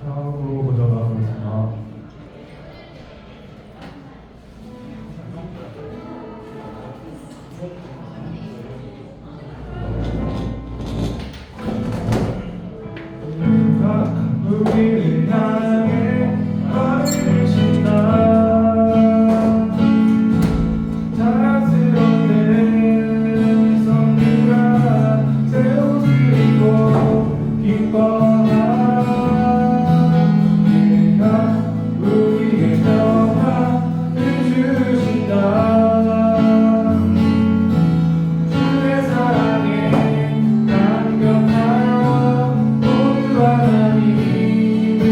다음으로 보도록 하겠습니다. 우리를 향해 걸으신다. 자랑스러운 내 성부가 새 옷을 입고 기뻐하라. 내가 우리의 평화를 주신다. 주의 사랑에 감격하여 모두 하나님을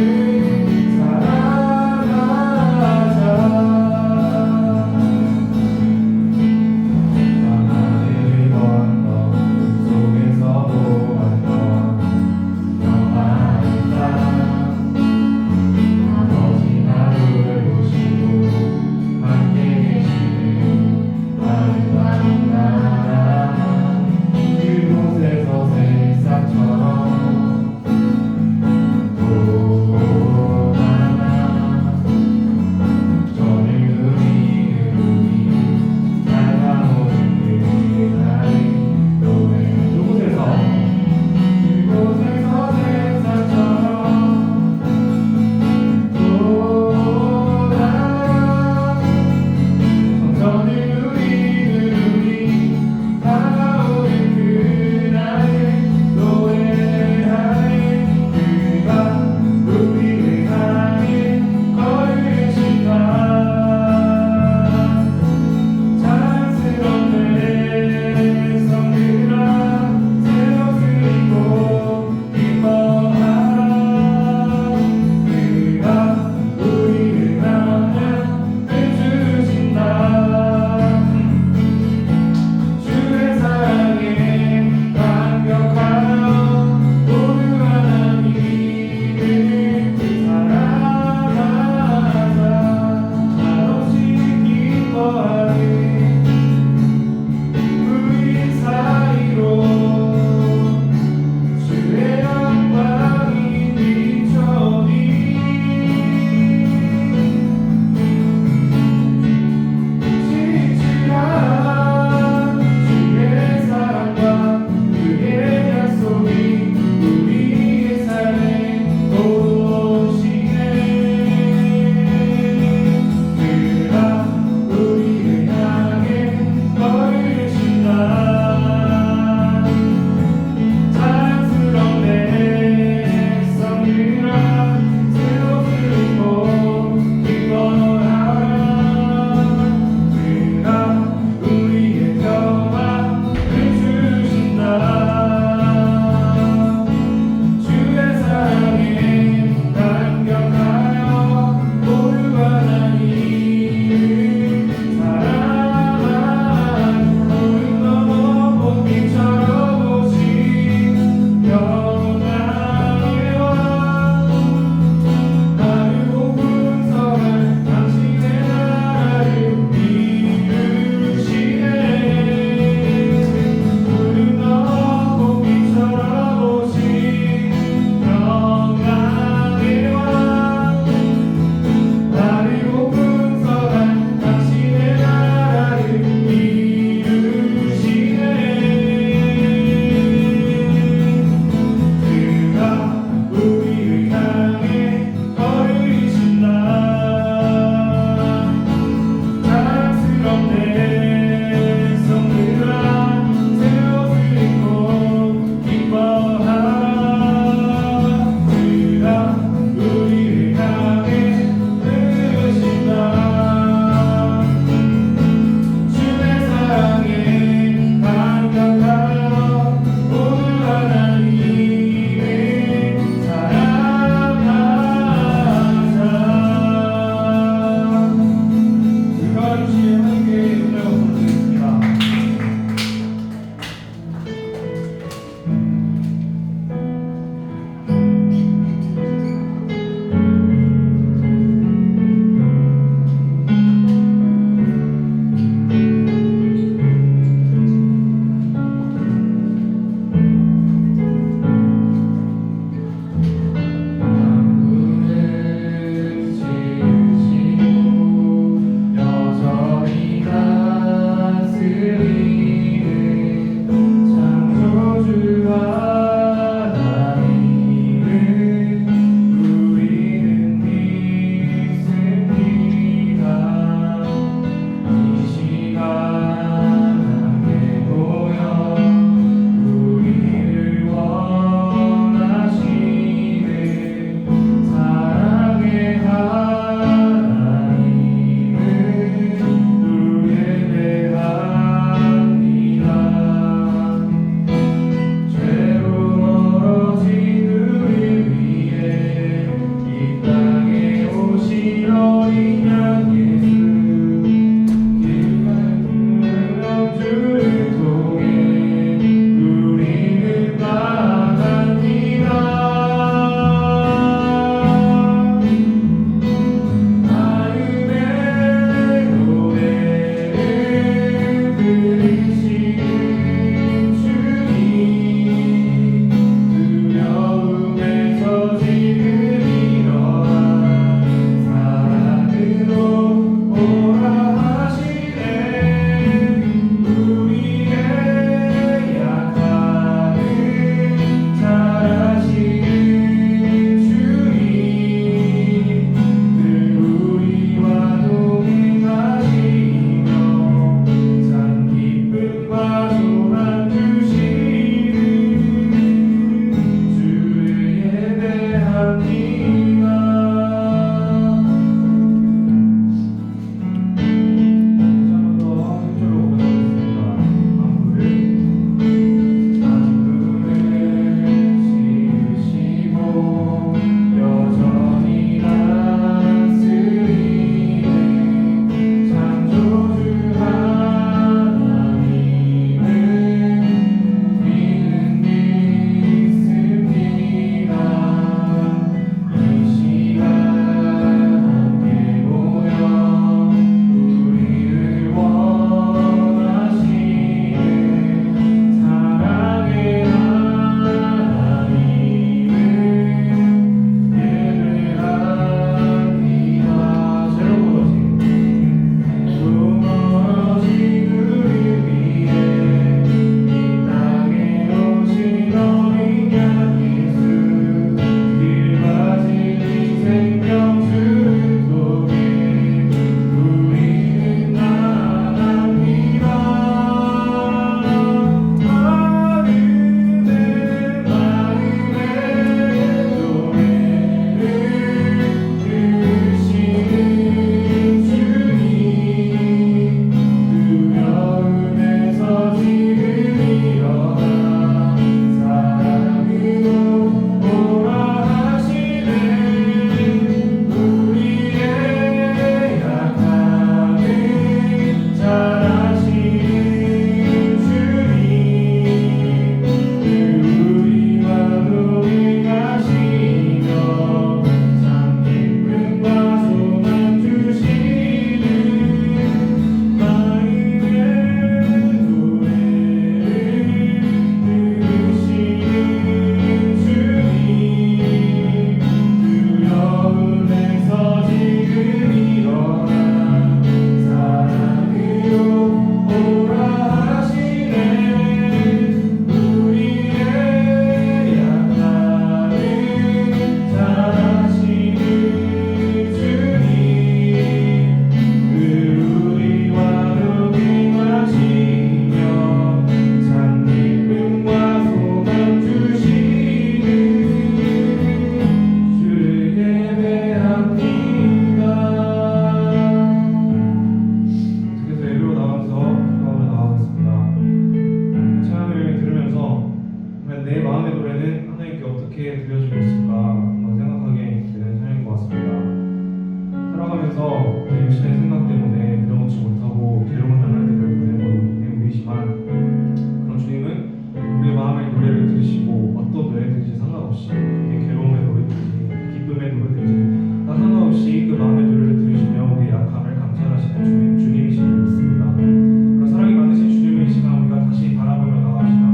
육신의 생각 때문에 내려놓지 못하고 괴로운 나날 때를 보이지만 그런 주님은 우리의 마음의 노래를 들으시고 어떤 노래든지 상관없이 우리의 괴로움의 노래든지 기쁨의 노래든지 다 상관없이 그 마음의 노래를 들으시며 우리의 약함을 감찰하시는 주님이신 줄 믿습니다. 그런 사랑이 많으신 주님을 이 시간 우리가 다시 바라보며 나갑시다.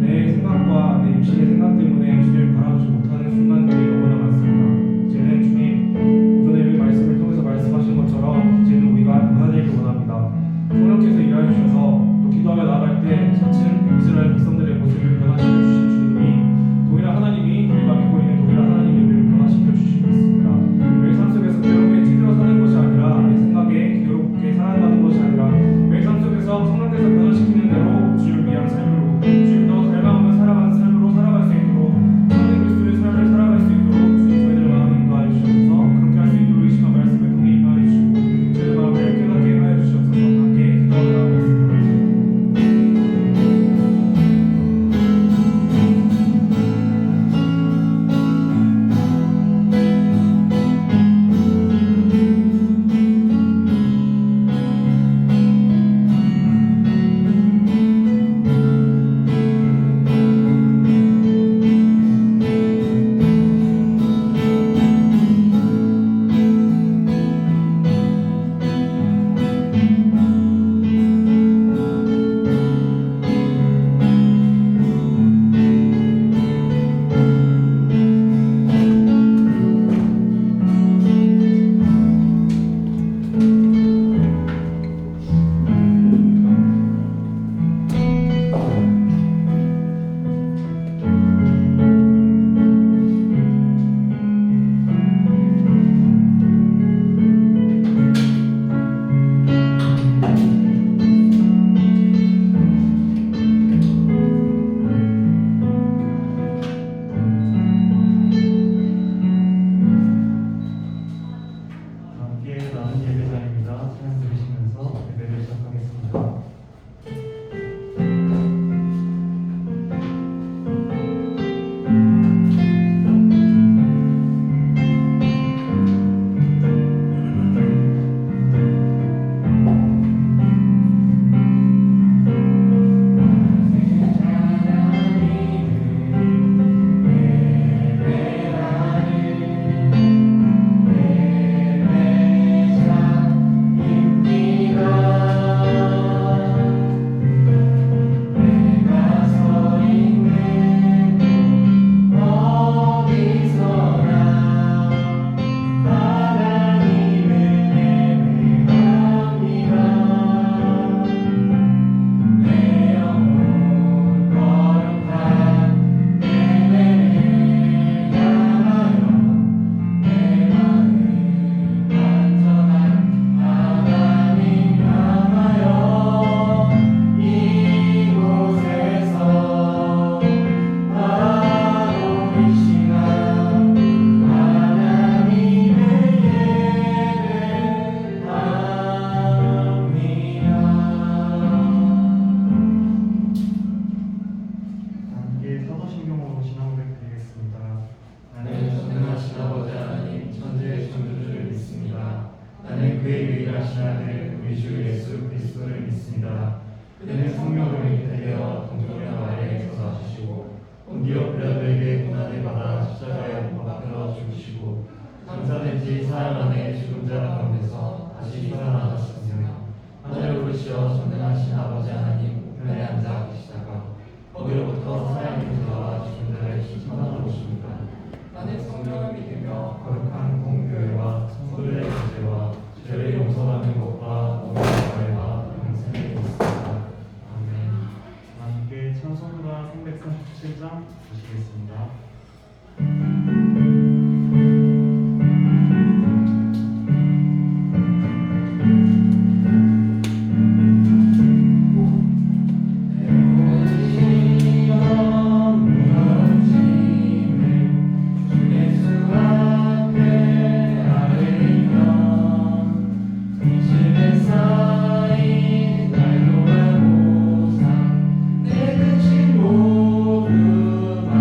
내 생각과 내 육신의 생각 때문에 주님을 바라보지 못하는 순간들이 너무나 많습니다. 이제는 주님 오전에 우리 말씀을 통해서 말씀하신 것처럼 이제는 우리가 변화되기를 원합니다. 성령께서 일하여 주셔서 또 기도하며 나아갈 때 차츰 이스라엘 백성들의 모습을 변화시켜 주신 주님이 동일한 하나님이 우리가 믿고 있는 동일한 하나님의 우리를 변화시켜 주시고 있습니다. 매일 삶 속에서 괴로움에 찌들어 사는 것이 아니라 내 생각에 괴롭게 살아가는 것이 아니라 매일 삶 속에서 성령께서 변화시키는 대로 주를 위한 삶으로 주를 더 닮아가며 살아가는 삶으로 살아갈 수 있도록 성령 그리스도의 삶을 살아갈 수 있도록 주님 저희들의 마음을 인도하여 주셔서 그렇게 할 수 있도록 이 시간 말씀을 통해 임하여 주시고 저희의 마음을 깨닫게 하여 주셔서 함께 기도하며 나아가겠습니다. 찬송가 337장 보시겠습니다. 모두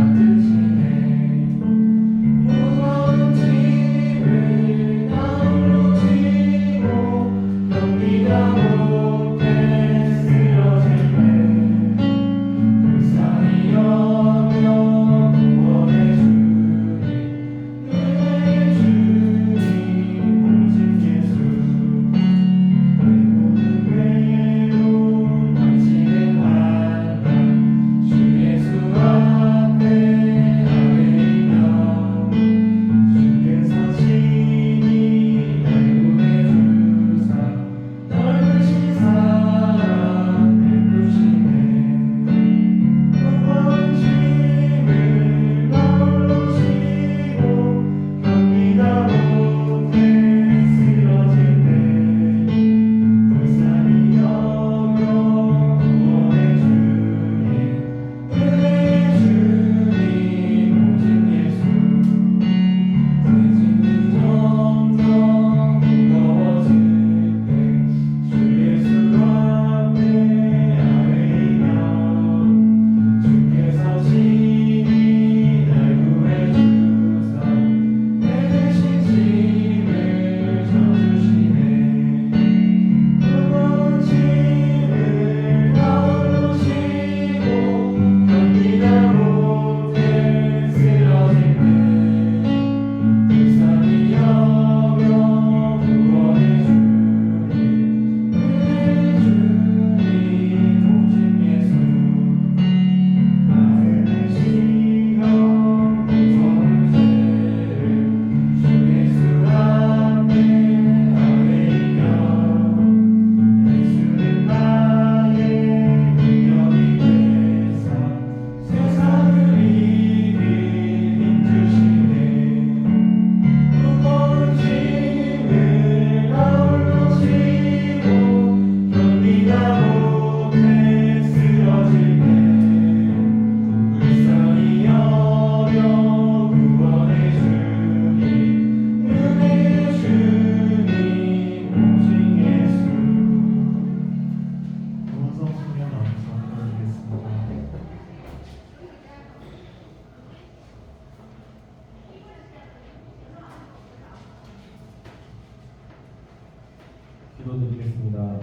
기도드리겠습니다.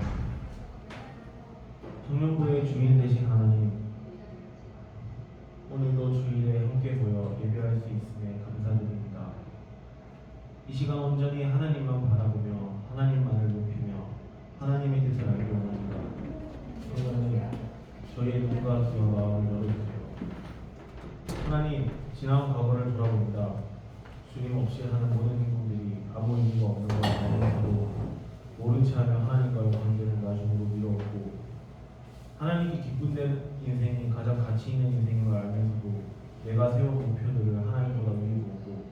청년부의 주인 되신 하나님, 오늘도 주일에 함께 모여 예배할 수 있음에 감사드립니다. 이 시간 온전히 하나님만 바라보며 하나님만을 높이며 하나님의 뜻을 알기 원합니다. 그러면 저희의 눈과 귀와 마음을 열어주세요. 하나님, 지나온 과거를 돌아봅니다. 주님 없이 하는 모든 행동들이 아무 의미가 없는 걸 알면서도 모른 채 하며 하나님과의 관계를 나중으로 미뤄오고 하나님께 기쁨된 인생이 가장 가치 있는 인생인 걸 알면서도 내가 세운 목표들을 하나님보다 위에 보고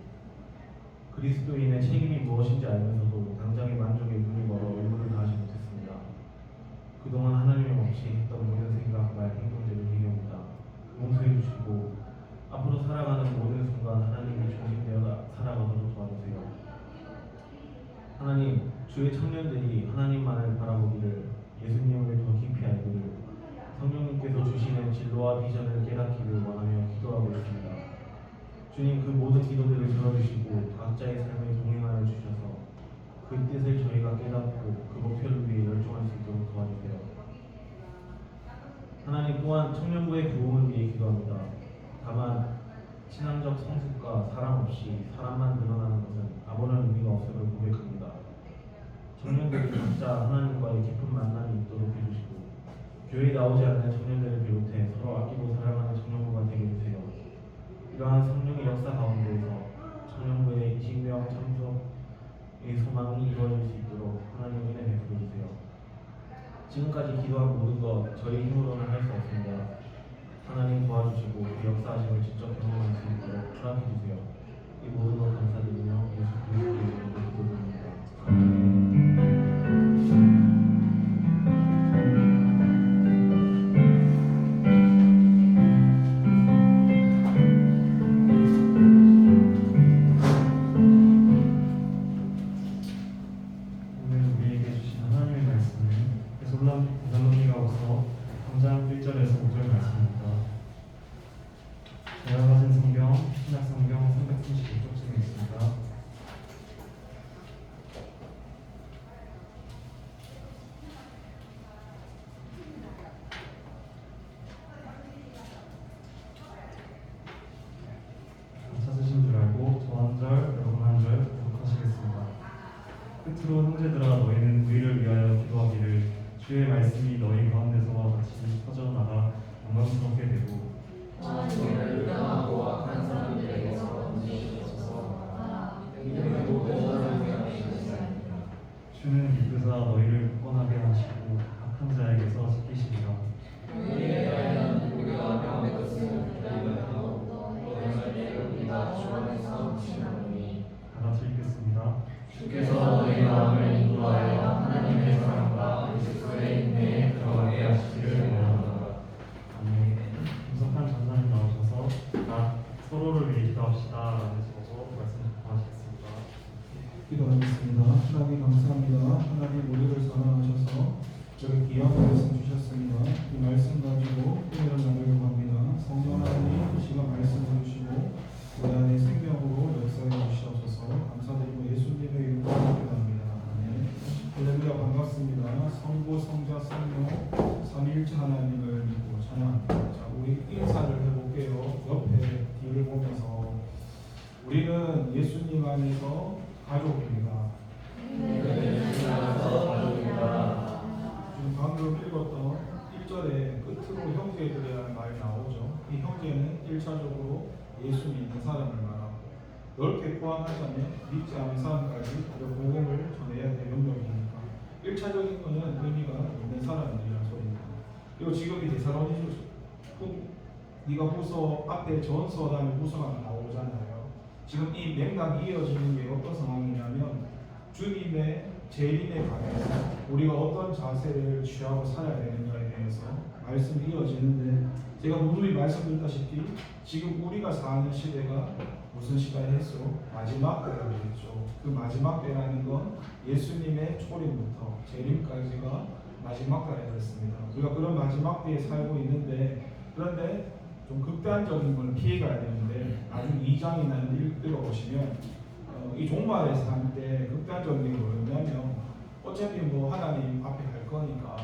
그리스도인의 책임이 무엇인지 알면서도 당장의 만족에 눈이 멀어 의무를 다하지 못했습니다. 그동안 하나님 없이 했던 모든 생각, 말, 행동들을 회개합니다. 용서해 주시고 앞으로 살아가는 모든 순간 하나님이 중심되어 살아가도록 도와주세요. 하나님, 주의 청년들이 하나님만을 바라보기를, 예수님을 더 깊이 알기를, 성령님께서 주시는 진로와 비전을 깨닫기를 원하며 기도하고 있습니다. 주님, 그 모든 기도들을 들어주시고 각자의 삶에 동행하여 주셔서 그 뜻을 저희가 깨닫고 그 목표를 위해 열중할 수 있도록 도와주세요. 하나님, 또한 청년부의 부흥을 위해 기도합니다. 다만 신앙적 성숙과 사랑 없이 사람만 늘어나는 것은 아무런 의미가 없음을 고백합니다. 청년들이 각자 하나님과의 깊은 만남이 있도록 해주시고 교회에 나오지 않는 청년들을 비롯해 서로 아끼고 사랑하는 청년부가 되게 해주세요. 이러한 성령의 역사 가운데에서 청년부의 20명 참석의 소망이 이루어질 수 있도록 하나님 은혜 베풀어 주세요. 지금까지 기도한 모든 것 저희 힘으로는 할 수 없습니다. 하나님 도와주시고 그 역사하심을 직접 경험할 수 있도록 허락해 주세요. 이 모든 것 감사드리며 예수 그리스도의 이름으로 기도드립니다. 오늘 우리에게 주신 하나님의 말씀은 데살로니가후서 3장 1절에서 5절 말씀입니다. 제가 가진 성경, 신약성경 335쪽쯤에 있습니다. 찾으신 줄 알고 저 한 절, 여러분 한 절 교독하시겠습니다. 끝으로 형제들아 너희는 의를 위하여 기도하기를 주의 말씀이 너희 가운데서와 같이 퍼져나가 영광스럽게 되고 너희를 유명하고 악한 사람들에게서 건지시 주소서. 믿음의 모든 사람을 위하여 주시옵소서. 주는 이끄사 너희를 굳건하게 하시고 악한 자에게서 지키시리라. 너희에 대하여 우리가 명의 것을 기다리며 하고 너희 절대를 우리가 주 안에서 지나오니. 다 같이 읽겠습니다. 주께서 너희 마음을 인도하여 하나님의 사랑과 그리스도의 인내에 들어가게 하시기를 원합니다. 아멘. 김석환 전사님 나오셔서 다 서로를 위해 기도합시다 라는 식으로 말씀 전하시겠습니다. 기도하겠습니다. 하나님 감사합니다. 하나님 우리를 사랑하셔서 저희 귀한 말씀 주셨습니다. 이 말씀 가지고 은혜를 나누려고 합니다. 성령 하나님 이 시간 말씀 주시고 우리 안에 생명으로 역사해 주시옵소서. 감사드리고 예수님의 이름으로 기도합니다. 아멘. 할렐루야 반갑습니다. 성부 성자 성령 삼위일체 하나님을 믿고 찬양합니다. 자, 우리 인사를 해볼게요. 옆에 뒤를 보면서 우리는 예수님 안에서 가족입니다. 지금 방금 읽었던 1절에 끝으로 형제들이라는 말이 나오죠. 이 형제는 1차적으로 예수 믿는 사람을 말하고 넓게 포함하자면 믿지 않는 사람까지 복음을 전해야 될 영역이니까 1차적인 것은 의미가 있는 사람들이라는 소리입니다. 그리고 지금 이 데살로니가서 네가 후서 앞에 전서 다음에 후서가 나오잖아요. 지금 이 맥락이 이어지는 게 어떤 상황이냐면 주님의 재림에 관해서 우리가 어떤 자세를 취하고 살아야 되는가에 대해서 말씀이 이어지는데 제가 누누이 말씀드렸다시피 지금 우리가 사는 시대가 무슨 시간이겠죠? 마지막 때가 되겠죠. 그 마지막 때라는 건 예수님의 초림부터 재림까지가 마지막 때가 되었습니다. 우리가 그런 마지막 때에 살고 있는데 그런데 좀 극단적인 걸 피해가야 되는데 나중에 2장이나 읽어보시면 이 종말에 살 때 극단적인 게 뭐냐면 어차피 뭐 하나님 앞에 갈 거니까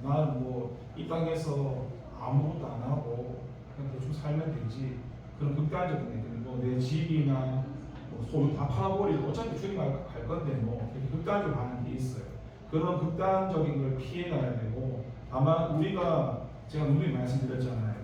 나는 뭐 이 땅에서 아무것도 안 하고 그냥 대충 살면 되지. 그런 극단적인 얘기는 뭐내 집이나 뭐 소유 다 팔아버리고 어차피 주님 갈 건데 뭐 이렇게 극단적으로 하는 게 있어요. 그런 극단적인 걸 피해가야 되고, 다만 우리가 제가 누누이 말씀드렸잖아요.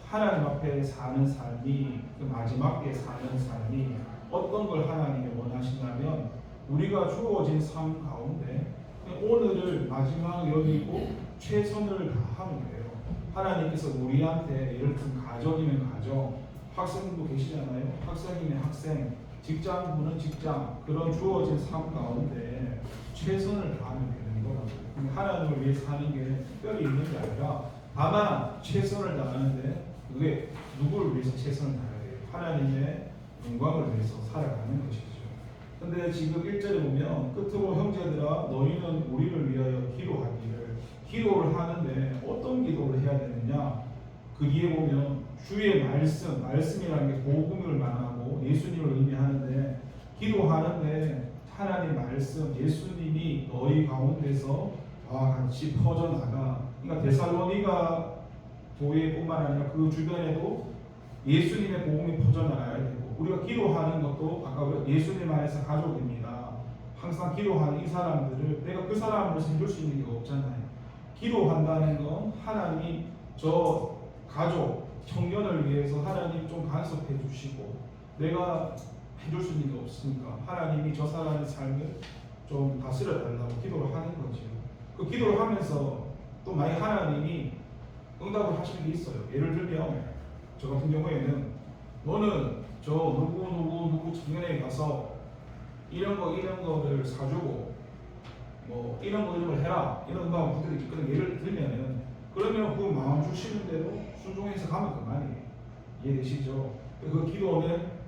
하나님 앞에 사는 삶이, 그 마지막 때 사는 삶이 어떤 걸 하나님이 원하신다면 우리가 주어진 삶 가운데 오늘을 마지막 여기고 최선을 다하면 돼요. 하나님께서 우리한테 예를 들면 가정이면 가정, 학생도 계시잖아요. 학생이면 학생, 직장분은 직장, 그런 주어진 삶 가운데 최선을 다하면 되는 거라고요. 하나님을 위해 사는 게 특별히 있는 게 아니라 다만 최선을 다하는데 그게 누구를 위해서 최선을 다해야 돼요? 하나님의 영광을 위해서 살아가는 것이죠. 근데 지금 1절에 보면 끝으로 형제들아 너희는 우리를 위하여 기도하기를, 기도를 하는데 어떤 기도를 해야 되느냐? 그 뒤에 보면 주의 말씀이라는 게 복음을 말하고 예수님을 의미하는데, 기도하는데 하나님 말씀, 예수님이 너희 가운데서 와 같이 퍼져나가. 그러니까 데살로니가 교회뿐만 아니라 그 주변에도 예수님의 복음이 퍼져나가야 되고, 우리가 기도하는 것도 아까 예수님 안에서 가족입니다. 항상 기도하는 이 사람들을 내가 그 사람으로 해줄 수 있는 게 없잖아요. 기도한다는 건 하나님이 저 가족, 청년을 위해서 하나님 좀 간섭해 주시고, 내가 해줄 수 있는 게 없으니까 하나님이 저 사람의 삶을 좀 다스려 달라고 기도를 하는 거죠. 그 기도를 하면서 또 만약 하나님이 응답을 하시는 게 있어요. 예를 들면 저 같은 경우에는 너는 저 누구 청년회에 가서 이런 거를 사주고 뭐 이런 걸 해라, 이런 마음 부탁이 있거든. 예를 들면은 그러면 그 마음 주시는 대로 순종해서 가면 그만이에요. 이해되시죠? 그 기도는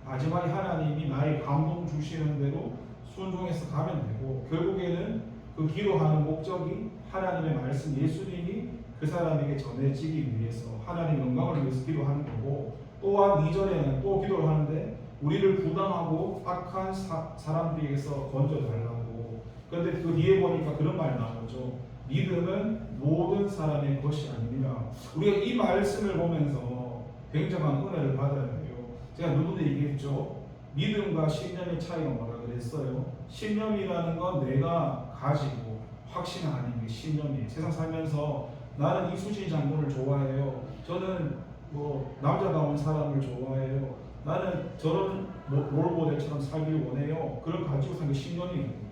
마지막에 하나님이 나의 감동 주시는 대로 순종해서 가면 되고, 결국에는 그 기도하는 목적이 하나님의 말씀, 예수님이 그 사람에게 전해지기 위해서 하나님 영광을 위해서 기도하는 거고, 또한 이전에는 또 기도를 하는데 우리를 부당하고 악한 사람들에게서 건져달라고. 그런데 그 뒤에 보니까 그런 말이 나오죠. 믿음은 모든 사람의 것이 아니라. 우리가 이 말씀을 보면서 굉장한 은혜를 받아야 돼요. 제가 누구도 얘기했죠. 믿음과 신념의 차이가 뭐라 그랬어요? 신념이라는 건 내가 가지고 확신하는 게 신념이에요. 세상 살면서 나는 이수진 장군을 좋아해요. 저는 뭐 남자다운 사람을 좋아해요. 나는 저런 롤모델처럼 살기를 원해요. 그걸 가지고 사는 게 신념이거든요.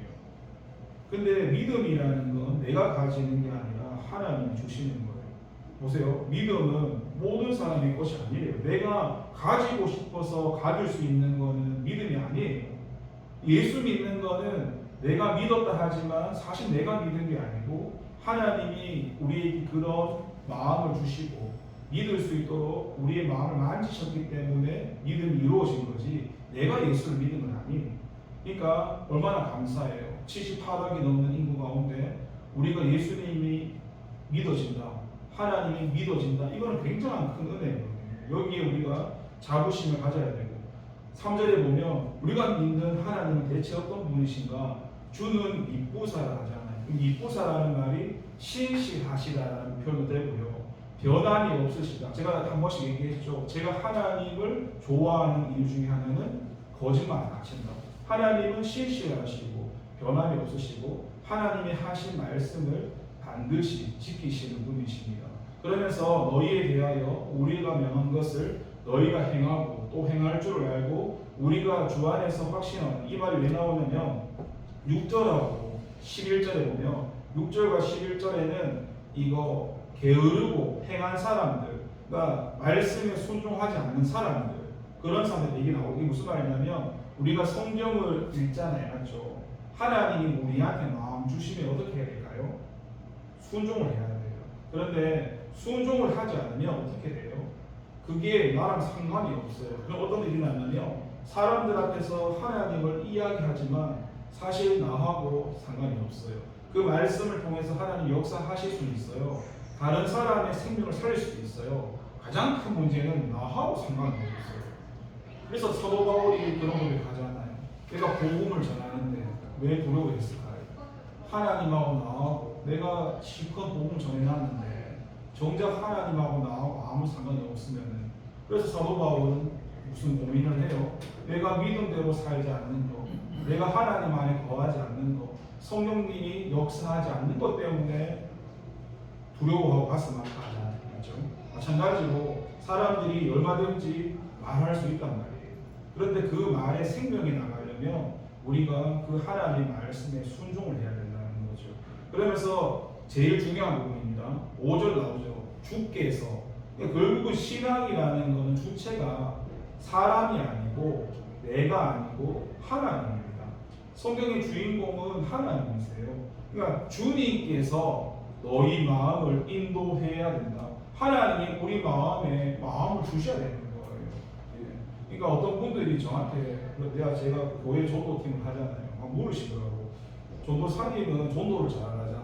근데 믿음이라는 건 내가 가지는 게 아니라 하나님이 주시는 거예요. 보세요. 믿음은 모든 사람의 것이 아니에요. 내가 가지고 싶어서 가질 수 있는 거는 믿음이 아니에요. 예수 믿는 거는 내가 믿었다 하지만 사실 내가 믿은 게 아니고 하나님이 우리에게 그런 마음을 주시고 믿을 수 있도록 우리의 마음을 만지셨기 때문에 믿음이 이루어진 거지, 내가 예수를 믿는 건 아니에요. 그러니까 얼마나 감사해요. 78억이 넘는 인구 가운데 우리가 예수님이 믿어진다, 하나님이 믿어진다, 이거는 굉장한 큰 은혜예요. 여기에 우리가 자부심을 가져야 되고, 3절에 보면 우리가 믿는 하나님은 대체 어떤 분이신가? 주는 미쁘사라 하잖아요. 미쁘사라는 말이 신실하시다라는 표현도 되고요, 변함이 없으시다. 제가 한 번씩 얘기했죠. 제가 하나님을 좋아하는 이유 중에 하나는 거짓말 안 하신다고. 하나님은 신실하시고 변함이 없으시고 하나님이 하신 말씀을 반드시 지키시는 분이십니다. 그러면서 너희에 대하여 우리가 명한 것을 너희가 행하고 또 행할 줄을 알고 우리가 주 안에서 확신하는, 이 말이 왜 나오냐면 6절하고 11절에 보면 6절과 11절에는 이거 게으르고 행한 사람들, 그러니까 말씀에 순종하지 않는 사람들, 그런 사람들 얘기 나오고, 이게 무슨 말이냐면 우리가 성경을 읽잖아요, 맞죠? 하나님이 우리한테 마음 주시면 어떻게 해야 될까요? 순종을 해야 돼요. 그런데 순종을 하지 않으면 어떻게 돼요? 그게 나랑 상관이 없어요. 그럼 어떤 일이 나냐면 사람들 앞에서 하나님을 이야기하지만 사실 나하고 상관이 없어요. 그 말씀을 통해서 하나님 역사하실 수 있어요. 다른 사람의 생명을 살릴 수도 있어요. 가장 큰 문제는 나하고 상관이 없어요. 그래서 사도 바울이 그런 걸 하잖아요. 내가 복음을 전하는데 왜 두려워했을까요? 하나님하고 나하고 내가 실컷 복음 전해놨는데 정작 하나님하고 나하고 아무 상관이 없으면은, 그래서 사도 바울은 무슨 고민을 해요? 내가 믿음대로 살지 않는 것, 내가 하나님 안에 거하지 않는 것, 성령님이 역사하지 않는 것 때문에 두려워하고 가슴 아파하잖아요. 그렇죠? 마찬가지로 사람들이 얼마든지 말할 수 있단 말이에요. 그런데 그 말에 생명이 나가려면 우리가 그 하나님의 말씀에 순종을 해야 된다는 거죠. 그러면서 제일 중요한 부분입니다. 5절 나오죠. 주께서. 그러니까 결국은 신앙이라는 것은 주체가 사람이 아니고 내가 아니고 하나님입니다. 성경의 주인공은 하나님이세요. 그러니까 주님께서 너희 마음을 인도해야 된다. 하나님이 우리 마음에 마음을 주셔야 되는 거예요. 예. 그러니까 어떤 분들이 저한테 제가 교회 전도팀을 하잖아요. 막 물으시더라고. 전도사님은 전도를 잘 하잖아요.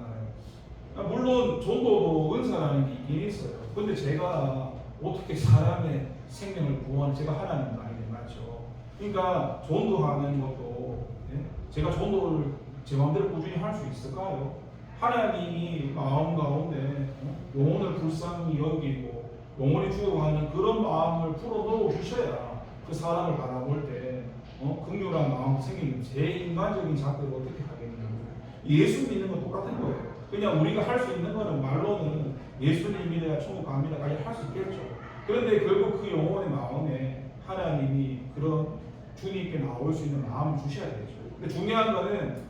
물론 전도도 은사라는 게 있긴 있어요. 근데 제가 어떻게 사람의 생명을 구원, 제가 하나님도 아니게 맞죠. 그러니까 전도하는 것도, 예? 제가 전도를 제 마음대로 꾸준히 할 수 있을까요? 하나님이 마음 가운데 영혼을 불쌍히 여기고 영혼이 죽어가는 그런 마음을 풀어놓어 주셔야 그 사람을 바라볼 때 긍휼한 마음 생기는, 제 인간적인 작대로 어떻게 하겠냐고. 예수 믿는 건 똑같은 거예요. 그냥 우리가 할 수 있는 거는 말로는 예수님 믿어야 천국 갑니다까지 할 수 있겠죠. 그런데 결국 그 영혼의 마음에 하나님이 그런 주님께 나올 수 있는 마음을 주셔야 되죠. 근데 중요한 거는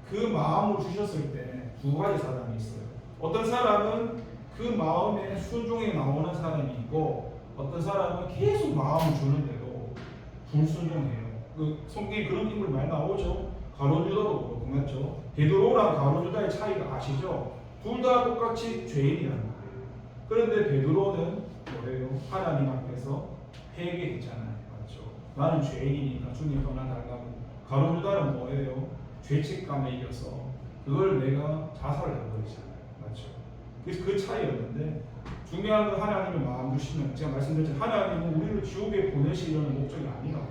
그 마음을 주셨을 때 두 가지 사람이 있어요. 어떤 사람은 그 마음에 순종해 나오는 사람이 있고, 어떤 사람은 계속 마음을 주는데도 불순종해요. 그 성경에 그런 인물 많이 나오죠. 가룟유다도 그렇고, 맞죠? 베드로랑 가룟유다의 차이가 아시죠? 둘 다 똑같이 죄인이라는 거예요. 그런데 베드로는 뭐예요? 하나님 앞에서 회개했잖아요. 맞죠? 나는 죄인이니까 주님 떠나달라고. 가룟유다는 뭐예요? 죄책감에 이겨서 그걸 내가 자살을 해버리잖아요. 맞죠? 그래서 그 차이였는데, 중요한 건 하나님의 마음 주시면, 제가 말씀드렸죠. 하나님은 우리를 지옥에 보내시려는 목적이 아니라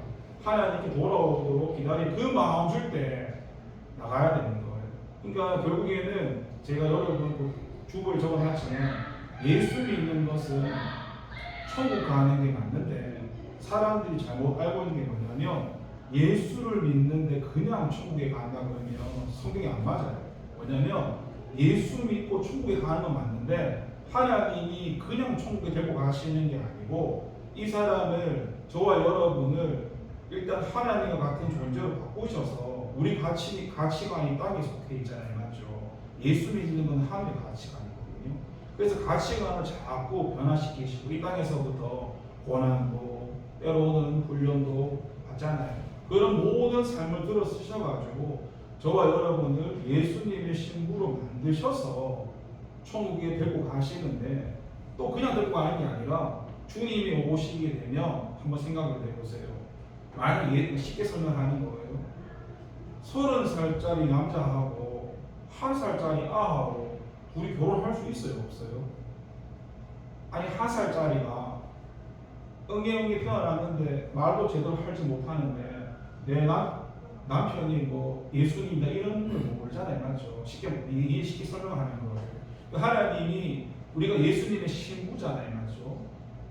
하나님께 돌아오도록 기다린 그 마음 줄 때 나가야 되는 거예요. 그러니까 결국에는 제가 여러분 주보에 적어놨지만, 예수 믿는 것은 천국 가는 게 맞는데 사람들이 잘못 알고 있는 게 뭐냐면, 예수를 믿는데 그냥 천국에 간다 그러면 성경이 안 맞아요. 왜냐면 예수 믿고 천국에 가는 건 맞는데 하나님이 그냥 천국에 데리고 가시는 게 아니고, 이 사람을, 저와 여러분을 일단 하나님과 같은 존재로 바꾸셔서 우리 가치관이 땅에 속해 있잖아요. 맞죠? 예수 믿는 건 하늘의 가치관이거든요. 그래서 가치관을 자꾸 변화시키시고 이 땅에서부터 고난도 때로는 훈련도 받잖아요. 그런 모든 삶을 들어 쓰셔가지고 저와 여러분을 예수님의 신부로 만드셔서 천국에 데리고 가시는데, 또 그냥 데리고 가는 게 아니라 주님이 오시게 되면 한번 생각을 해보세요. 만약에 쉽게 설명하는 거예요. 30살짜리 남자하고 1살짜리 아하고 둘이 결혼할 수 있어요? 없어요? 아니 1살짜리가 응애응애 태어났는데 말도 제대로 하지 못하는데 내 남편이 뭐 예수님이다 이런 걸 모르잖아요. 맞죠? 쉽게 설명하는 거예요. 하나님이, 우리가 예수님의 신부잖아요. 맞죠?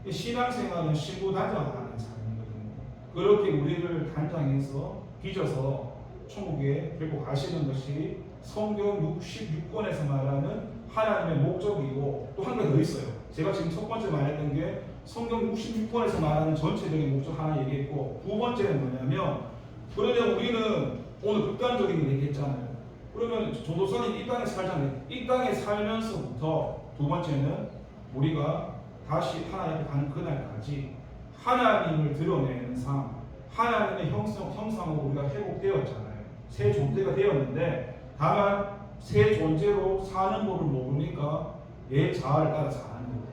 신앙생활은 신부 단장하는 삶이거든요. 그렇게 우리를 단장해서 빚어서 천국에 데리고 가시는 것이 성경 66권에서 말하는 하나님의 목적이고, 또 한 개 더 있어요. 제가 지금 첫 번째 말했던 게 성경 66권에서 말하는 전체적인 목적 하나 얘기했고, 두 번째는 뭐냐면, 그러면 우리는 오늘 극단적인 거 얘기했잖아요. 그러면 전도사님 이 땅에 살잖아요. 이 땅에 살면서부터 두 번째는 우리가 다시 하나님 앞에 가는 그날까지 하나님을 드러내는 삶, 하나님의 형상으로 우리가 회복되었잖아요. 새 존재가 되었는데, 다만 새 존재로 사는 법을 모르니까 얘 자아를 따라 사는 거예요.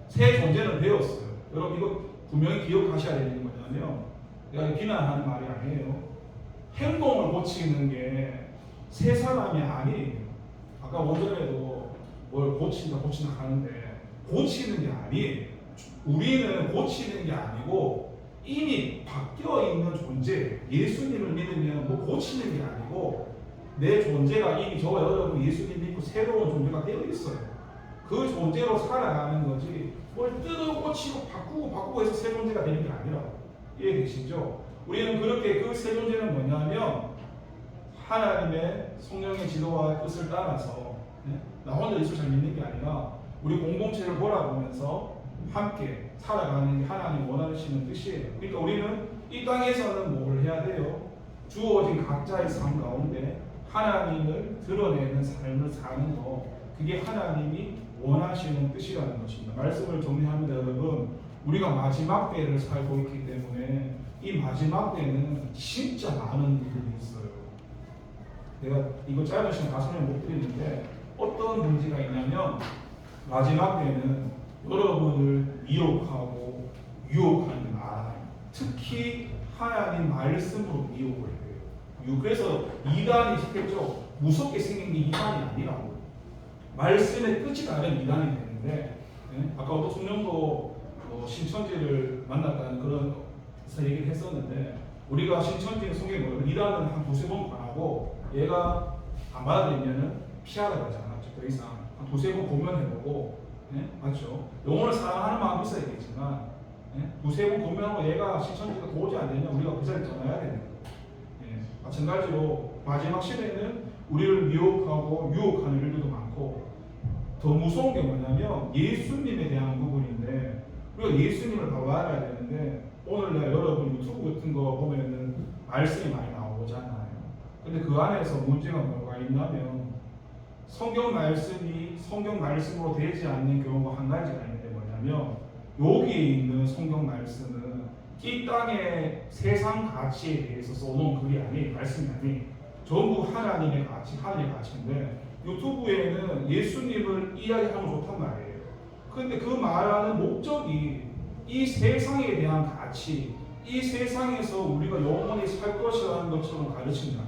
새 존재는 되었어요. 여러분 이거 분명히 기억하셔야 되는 거냐면, 내가 비난하는 말이 아니에요. 행동을 고치는 게 새 사람이 아니에요. 아까 오전에도 뭘 고친다 하는데 고치는 게 아니에요. 우리는 고치는 게 아니고 이미 바뀌어 있는 존재. 예수님을 믿으면 뭐 고치는 게 아니고 내 존재가 이미 저와 여러분 예수님 믿고 새로운 존재가 되어 있어요. 그 존재로 살아가는 거지 뭘 뜯어 고치고 바꾸고 해서 새 존재가 되는 게 아니라고. 이해되시죠? 우리는 그렇게 그 새 존재는 뭐냐면 하나님의 성령의 지도와 뜻을 따라서 나 혼자 예수 잘 믿는 게 아니라 우리 공동체를 돌아보면서 함께 살아가는 게 하나님 원하시는 뜻이에요. 그러니까 우리는 이 땅에서는 뭘 해야 돼요? 주어진 각자의 삶 가운데 하나님을 드러내는 삶을 사는 거, 그게 하나님이 원하시는 뜻이라는 것입니다. 말씀을 정리합니다, 여러분. 우리가 마지막 때를 살고 있기 때문에 이 마지막 때는 진짜 많은 일들이 있어요. 내가 이거 짧은 시간 다 설명 못 드리는데 어떤 문제가 있냐면 마지막 때는 여러분을 미혹하고 유혹하는 게 많아요. 특히 하나님 말씀으로 미혹을 해요. 그래서 이단이 생겼죠. 무섭게 생긴 게 이단이 아니라고. 말씀의 끝이 다른 이단이 되는데 아까 어떤 청년도 신천지를 만났다는 그런 얘기를 했었는데 우리가 신천지는 성경에 뭐냐면 이단은 한 두세 번 권하고 얘가 안 받아들이면은 피하라 그러지 않았죠. 더 이상 한 두세 번 고면해보고 맞죠? 영혼을 사랑하는 마음이 있어야겠지만 두세 번 고면하고 얘가 신천지가 도저히 안 되면 우리가 그 자리에 떠나야 되는 거예요. 마찬가지로 마지막 시대에는 우리를 미혹하고 유혹하는 일들도 많고 더 무서운 게 뭐냐면 예수님에 대한 부분인데 우리가 예수님을 바로 알아야 되는데 오늘날 여러분 유튜브 같은 거 보면은 말씀이 많이 나오잖아요. 근데 그 안에서 문제가 뭐가 있냐면 성경 말씀이 성경 말씀으로 되지 않는 경우가 한 가지가 있는데 뭐냐면 여기에 있는 성경 말씀은 이 땅의 세상 가치에 대해서 써놓은 글이 아니에요. 말씀이 아니에요. 전부 하나님의 가치, 하나님의 가치인데 유튜브에는 예수님을 이야기하면 좋단 말이에요. 근데 그 말하는 목적이 이 세상에 대한 가치, 이 세상에서 우리가 영원히 살 것이라는 것처럼 가르친다.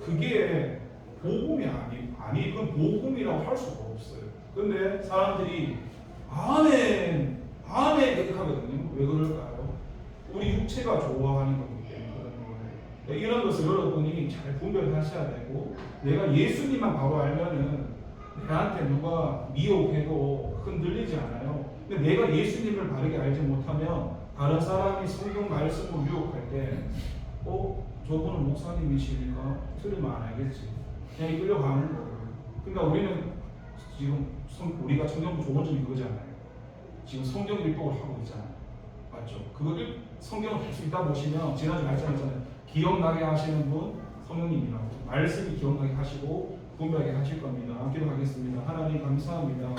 그게 복음이 아니, 그건 복음이라고 할 수가 없어요. 근데 사람들이 아멘 이렇게 하거든요. 왜 그럴까요? 우리 육체가 좋아하는 거기 때문에 그런 거예요. 이런 것을 여러분이 잘 분별하셔야 되고 내가 예수님만 바로 알면은 내한테 누가 미혹해도 흔들리지 않아요. 근데 내가 예수님을 바르게 알지 못하면 다른 사람이 성경 말씀을 유혹할 때 저분은 목사님이시니까 틀리면 안 알겠지. 그냥 이끌려가는 거예요. 그러니까 우리는 지금 우리가 성경 좋은 점이 그거잖아요. 지금 성경 일독을 하고 있잖아요. 맞죠? 그걸 성경을 계속 읽다 보시면 지난주 말씀했잖아요. 기억나게 하시는 분 성령님이라고. 말씀이 기억나게 하시고 분별하게 하실 겁니다. 기도하겠습니다. 하나님 감사합니다.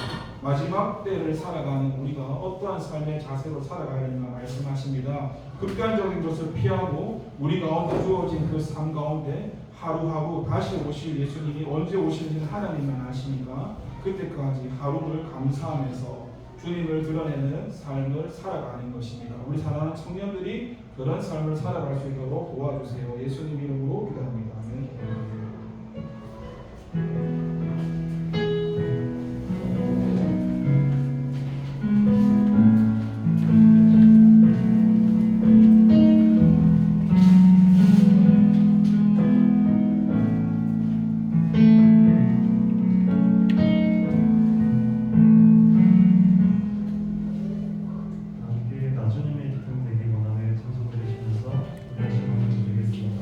마지막 때를 살아가는 우리가 어떠한 삶의 자세로 살아가야 되는가 말씀하십니다. 극단적인 것을 피하고 우리 가운데 주어진 그 삶 가운데 하루하루 다시 오실 예수님이 언제 오실지는 하나님만 아시니까 그때까지 하루를 감사하면서 주님을 드러내는 삶을 살아가는 것입니다. 우리 사랑하는 청년들이 그런 삶을 살아갈 수 있도록 도와주세요. 예수님 이름으로 기도합니다. 아멘. 함께 나주님의 기쁨 되기 원하는 찬송 드리시면서 우리 하시는 말씀 드리겠습니다.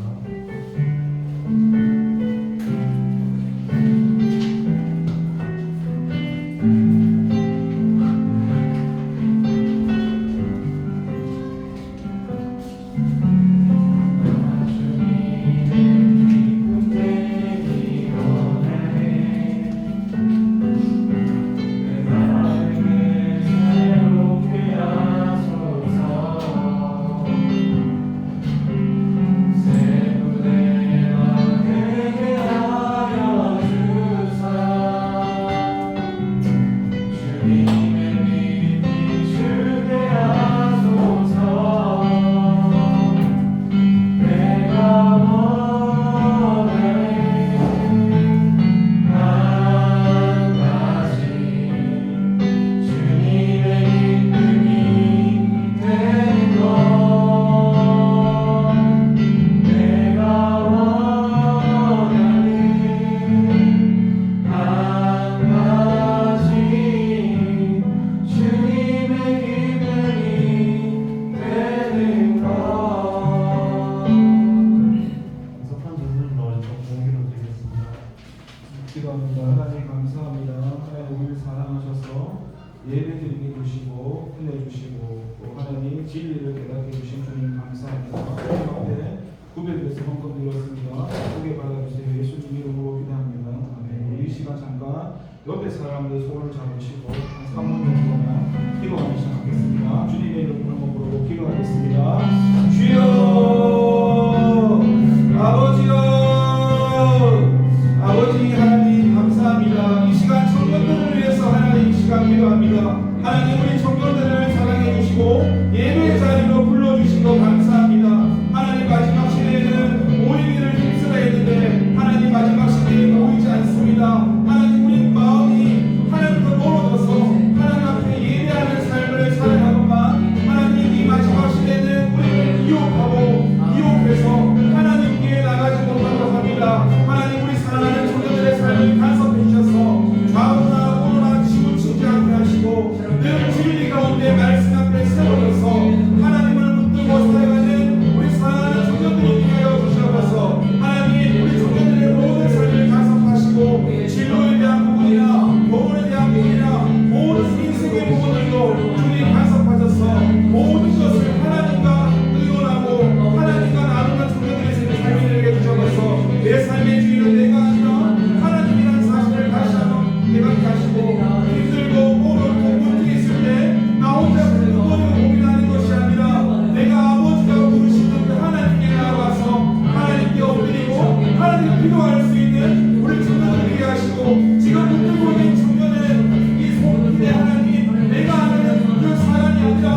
예배드리게 해주시고 끝내주시고 또 하나님 진리를 깨닫게 해주신 주님 감사합니다. 주님 앞에 구별돼서 헌금 드렸습니다. 크게 받아주세요. 예수님 이름으로 기도합니다. 아멘. 우리 이 시간 잠깐 옆에 사람들 손을 잡으시고 한 3분 정도만 기도하기 시작하겠습니다. 주님의 이름으로 한번 기도하겠습니다. 주여 아버지여 아버지 하나님 감사합니다. 이 시간 청년들을 위해서 하나님 이 시간 기도합니다. 하나님 우리 청년들을 사랑해 주시고 예배 자리로 불러주시고 감사합니다. 하나님 마지막 시대에는 모이기를 힘쓰라 했는데 하나님 마지막 시대에 모이지 않습니다. 하나님 우리 마음이 하나님과 멀어져서 하나님 앞에 예배하는 삶을 살아가건만 하나님 이 마지막 시대는 우리를 미혹해서 하나님께 나가지 못한다고 합니다. 하나님 우리 사랑하는 청년들의 삶을 간섭해 주셔서 좌우나 우로나 치우치지 않게 하시고 늘 진리 가운데 말씀 앞에 세워져서 하나님을 붙들고 살아가는 우리 사랑하는 청년들이 되게 하여 주시옵소서. 하나님 우리 청년들의 모든 삶을 간섭하시고 진로에 대한 부분이나 법원에 대한 부분이나 모든 인생의 부분들도 주님 간섭하셔서 모든 것을 하나님과 의논하고 하나님과 나누는 청년들의 삶이 되게 주셔서 내 삶의 주인은 내가 아니라 하나님이라는 사실을 다시 한번 깨닫게 하시고 힘들고 어렵고 문제 있을 때 나 혼자 불거리고 고민하는 것이 아니라 내가 아버지가 부르시는 그 하나님께 나아가서 하나님께 엎드리고 하나님께 기도할 수 있는 우리 청년들을 되게 하시고 지금 붙들고 있는 청년의 이 손길에 하나님 내가 아는 그런 사람이 아니라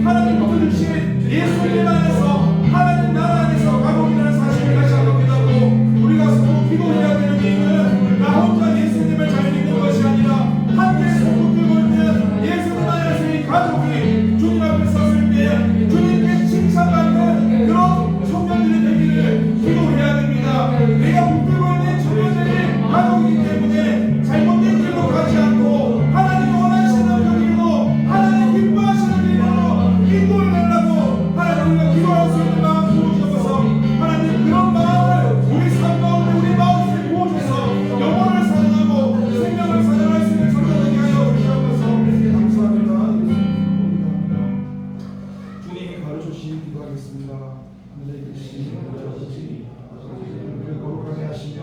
하나님 붙들으신 예수님 안에서 하나님 나라 안에서 가족이라는 사실을 다시 한번 깨닫고 우리가 서로 기도해야 되는 이유는 나 혼자 예수님을 잘 믿는 것이 아니라 함께 손 붙들고 있는 예수님 안에서 이 가족이 주님 앞에 섰을 때 주님께 칭찬받는 그런 청년들이 되기를 기도해야 됩니다. 내가 붙들고 있는 청년들이 가족이기 때문에 잘못된 길로 가지 않고 하나님 원하시는 그 길로 하나님 기뻐하시는 길로 인도해 달라고 하나님 우리가 기도할 수 있는 마음 부어주셔서 하나님 그런 마음을 우리 삶 가운데 우리 마음에 부어주셔서 영혼을 사랑하고 생명을 사랑할 수 있는 청년들이 하여 주셔서 감사합니다. 주님이 가르쳐주신 기도하겠습니다. 하늘에 계신 우리 아버지 이름을 거룩하게 하시며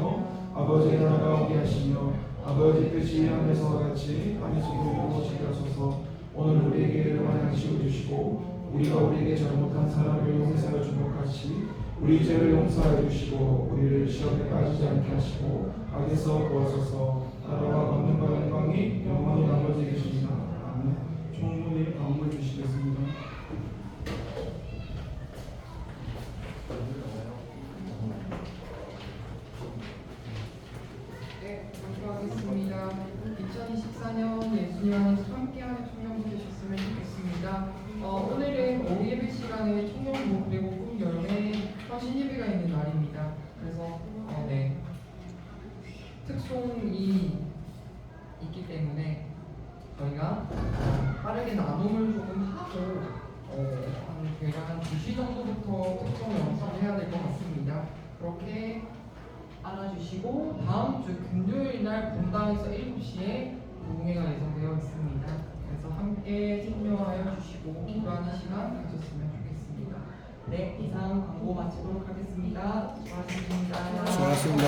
아버지의 나라가 오게 하시며 아버지 뜻이 하늘에서와 같이 하늘에서 이루어지게 하소서. 오늘 우리에게 일용할 양식을 주시고 우리가 우리에게 잘못한 사람을 용서하여 준 것 같이 우리 죄를 용서하여 주시고 우리를 시험에 빠지지 않게 하시고 악에서 구하소서. 나라와 권능과 영광이 영원히 아버지 계십니다. 아멘. 총무님 가운데 주시겠습니다. 네, 감사하겠습니다. 2024년 예수님 안에서 함께하는 청년부 되셨으면 좋겠습니다. 오늘은 오후 예배 시간에 청년부 그리고 꿈 열매 헌신 예배가 있는 날입니다. 그래서 특송이 있기 때문에 저희가 빠르게 나눔을 조금 하고 한 2시 정도부터 특송 연습을 해야 될 것 같습니다. 그렇게 알아주시고 다음 주 금요일 날 본당에서 7시에 부흥회가 예정되어 있습니다. 그래서 함께 참여하여 주시고 기도하는 시간 가졌으면 좋겠습니다. 네, 이상 광고 마치도록 하겠습니다. 수고하셨습니다. 수고하셨습니다.